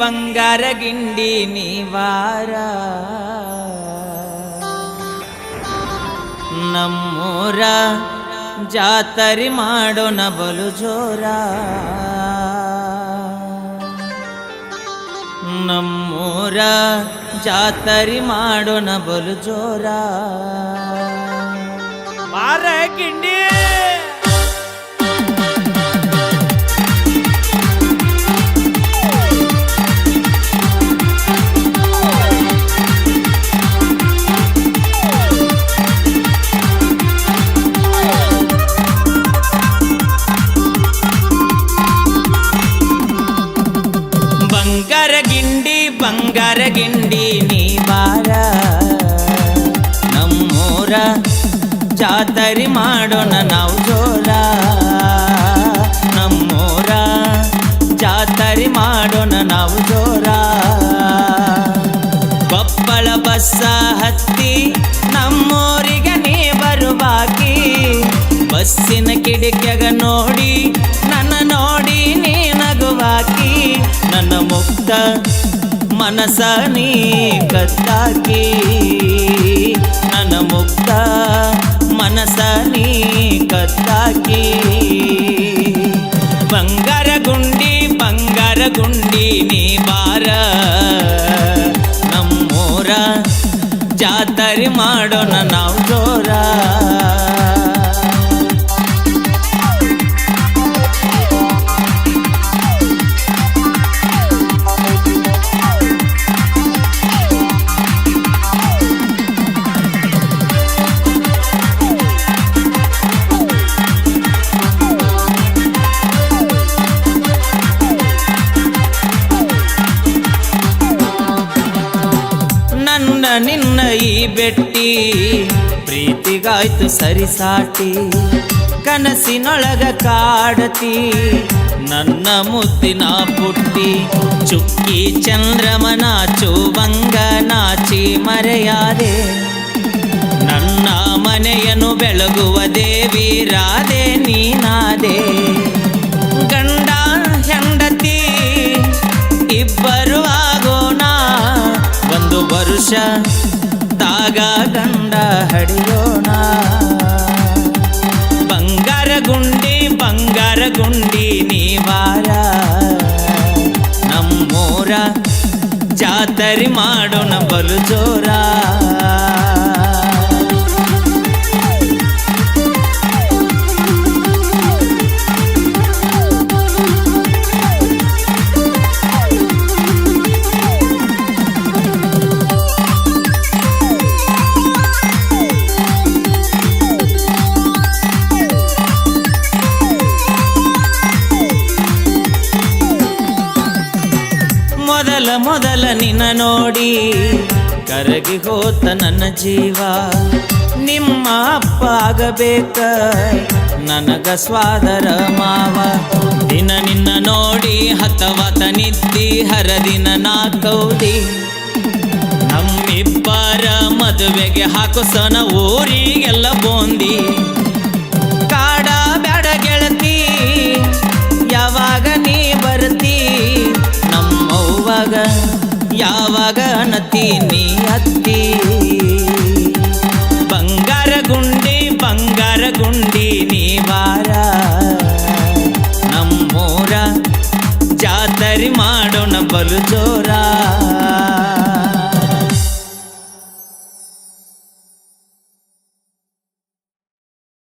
ಬಂಗಾರ ಗಿಂಡಿ ನೀವಾರ ನಮ್ಮೂರ ಜಾತರಿ ಮಾಡೋಣ ಬಲು ಜೋರ ನಮ್ಮೂರ ಜಾತರಿ ಮಾಡೋಣ ಬಲು ಜೋರ ಬಾರ ಗಿಂಡಿ ಬಂಗಾರ ಗಿಂಡಿ ನೀ ಬಾರ ನಮ್ಮೂರ ಜಾತರಿ ಮಾಡೋಣ ನಾವು ಜೋರ ನಮ್ಮೂರ ಜಾತರಿ ಮಾಡೋಣ ನಾವು ಜೋರ ಕೊಪ್ಪಳ ಬಸ್ಸ ಹತ್ತಿ ನಮ್ಮೂರಿಗೆ ನೀ ಬರುವಾಕಿ ಬಸ್ಸಿನ ಕಿಡಿಕ್ಯಾಗ ನೋಡಿ ನನ್ನ ನೋಡಿ ನೀ ನಗುವಾಕಿ ನನ್ನ ಮುಕ್ತ ಮನಸ ನೀ ಕತ್ತಾಕಿ ನನ್ನ ಮುಕ್ತ ಮನಸ ನೀ ಕತ್ತಾಕಿ ಬಂಗಾರ ಗುಂಡಿ ನೀ ಬಾರ ನಮ್ಮೂರ ಜಾತರಿ ಮಾಡೋಣ ನಾವು ಜೋರ ನಿನ್ನ ಈ ಬೆಟ್ಟಿ ಪ್ರೀತಿಗಾಯ್ತು ಸರಿಸಾಟಿ ಕನಸಿನೊಳಗ ಕಾಡತಿ ನನ್ನ ಮುದ್ದಿನ ಪುಟ್ಟಿ ಚುಕ್ಕಿ ಚಂದ್ರಮನ ಚೂವಂಗ ನಾಚಿ ಮರೆಯಾದೆ ನನ್ನ ಮನೆಯನ್ನು ಬೆಳಗುವ ದೇವಿ ರಾಧೆ ನೀನಾದೆ ಗಂಡ ಹೆಂಡತಿ ಇಬ್ಬರು ಆಗೋಣ ಒಂದು ವರುಷ ತಾಗ ಗಂಡ ಹಡಿಯೋಣ ಬಂಗಾರ ಗುಂಡಿ ನೀವಾರ ನಮ್ಮೂರ ಜಾತರಿ ಮಾಡೋಣ ಬಲು ಜೋರ ಮೊದಲ ನಿನ್ನ ನೋಡಿ ಕರಗಿ ಹೋತ ನನ್ನ ಜೀವ ನಿಮ್ಮ ಅಪ್ಪ ಆಗಬೇಕ ನನಗ ಸ್ವಾದರ ಮಾವ ದಿನ ನಿನ್ನ ನೋಡಿ ಹತವತ ನಿದ್ದಿ ಹರದಿನ ನಾ ಕೌದಿ ನಮ್ಮಿಬ್ಬರ ಮದುವೆಗೆ ಹಾಕುಸನ ಊರಿಗೆಲ್ಲ ಬೋಂದಿ ಕಾಡ ಬ್ಯಾಡ ಗೆಳತಿ ಯಾವಾಗ ನೀ ಬರ್ತಿ ನಮ್ಮವ್ವಾಗ ಯಾವಾಗ ಅನತಿ ನೀ ಅತ್ತಿ ಬಂಗಾರ ಗುಂಡಿ ನೀ ಬಾರ ನಮ್ಮೂರ ಜಾತರಿ ಮಾಡೋಣ ಬಲು ಜೋರ